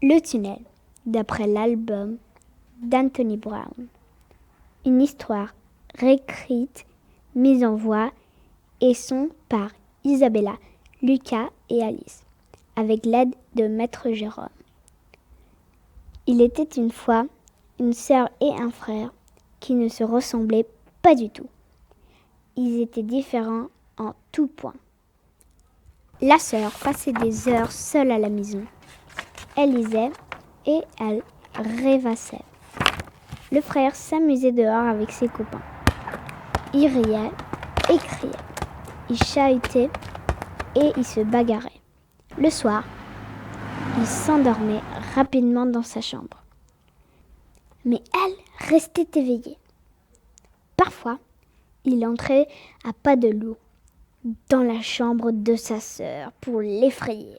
Le tunnel, d'après l'album d'Anthony Brown. Une histoire réécrite, mise en voix et son par Isabella, Lucas et Alice, avec l'aide de Maître Jérôme. Il était une fois une sœur et un frère qui ne se ressemblaient pas du tout. Ils étaient différents en tout point. La sœur passait des heures seule à la maison. Elle lisait et elle rêvassait. Le frère s'amusait dehors avec ses copains. Il riait et criait. Il chahutait et il se bagarrait. Le soir, il s'endormait rapidement dans sa chambre. Mais elle restait éveillée. Parfois, il entrait à pas de loup dans la chambre de sa sœur pour l'effrayer,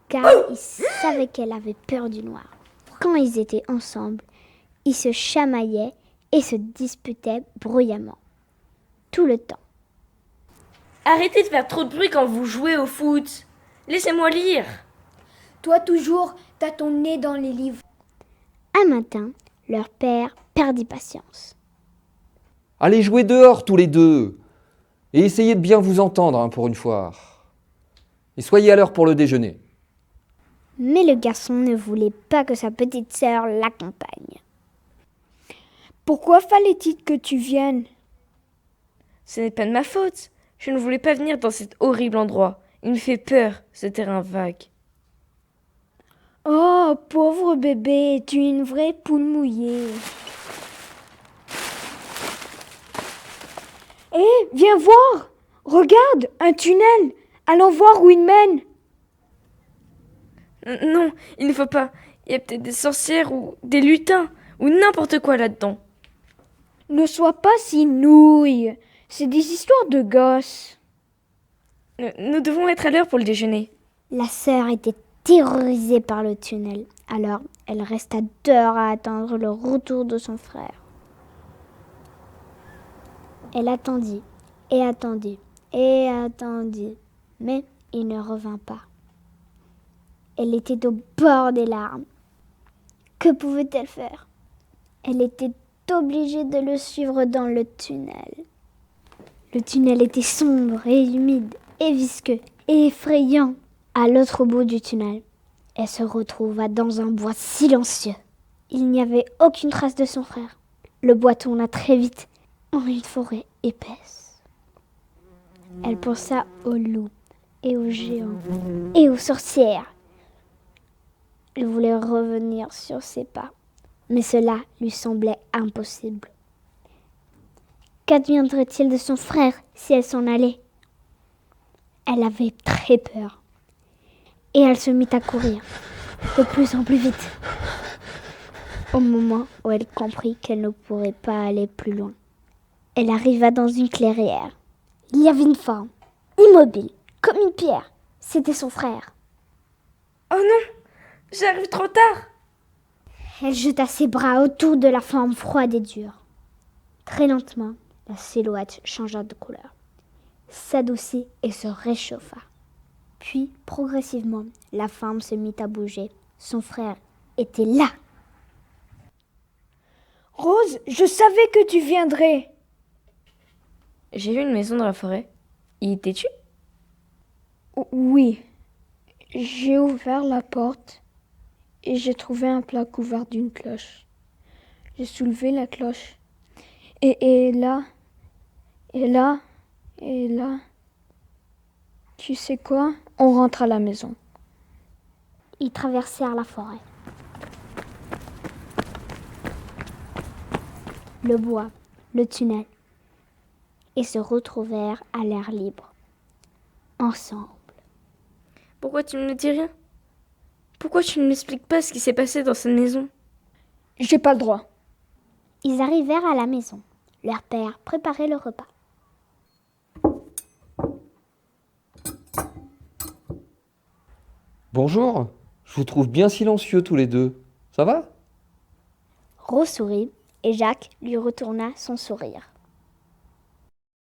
car il savait qu'elle avait peur du noir. Quand ils étaient ensemble, ils se chamaillaient et se disputaient bruyamment, tout le temps. Arrêtez de faire trop de bruit quand vous jouez au foot. Laissez-moi lire. Toi toujours, t'as ton nez dans les livres. Un matin, leur père perdit patience. Allez jouer dehors tous les deux. Et essayez de bien vous entendre pour une fois. Et soyez à l'heure pour le déjeuner. Mais le garçon ne voulait pas que sa petite sœur l'accompagne. Pourquoi fallait-il que tu viennes? Ce n'est pas de ma faute. Je ne voulais pas venir dans cet horrible endroit. Il me fait peur, ce terrain vague. Oh, pauvre bébé, tu es une vraie poule mouillée. Hé, viens voir! Regarde, un tunnel! Allons voir où il mène! Non, il ne faut pas. Il y a peut-être des sorcières ou des lutins ou n'importe quoi là-dedans. Ne sois pas si nouille. C'est des histoires de gosses. Nous devons être à l'heure pour le déjeuner. La sœur était terrorisée par le tunnel, alors elle resta dehors à attendre le retour de son frère. Elle attendit, et attendit, et attendit, mais il ne revint pas. Elle était au bord des larmes. Que pouvait-elle faire? Elle était obligée de le suivre dans le tunnel. Le tunnel était sombre et humide et visqueux et effrayant. À l'autre bout du tunnel, elle se retrouva dans un bois silencieux. Il n'y avait aucune trace de son frère. Le bois tourna très vite en une forêt épaisse. Elle pensa aux loups et aux géants et aux sorcières. Elle voulait revenir sur ses pas, mais cela lui semblait impossible. Qu'adviendrait-il de son frère si elle s'en allait? Elle avait très peur. Et elle se mit à courir, de plus en plus vite. Au moment où elle comprit qu'elle ne pourrait pas aller plus loin, elle arriva dans une clairière. Il y avait une forme, immobile, comme une pierre. C'était son frère. Oh non, j'arrive trop tard. Elle jeta ses bras autour de la forme froide et dure. Très lentement, la silhouette changea de couleur, s'adoucit et se réchauffa. Puis, progressivement, la forme se mit à bouger. Son frère était là. Rose, je savais que tu viendrais. J'ai vu une maison dans la forêt. Y étais-tu? Oui. J'ai ouvert la porte et j'ai trouvé un plat couvert d'une cloche. J'ai soulevé la cloche. Et là, tu sais quoi? On rentre à la maison. Ils traversèrent la forêt. Le bois, le tunnel, et se retrouvèrent à l'air libre, ensemble. Pourquoi tu ne me dis rien? Pourquoi tu ne m'expliques pas ce qui s'est passé dans cette maison? J'ai pas le droit. Ils arrivèrent à la maison. Leur père préparait le repas. Bonjour, je vous trouve bien silencieux tous les deux. Ça va? Rose sourit et Jacques lui retourna son sourire.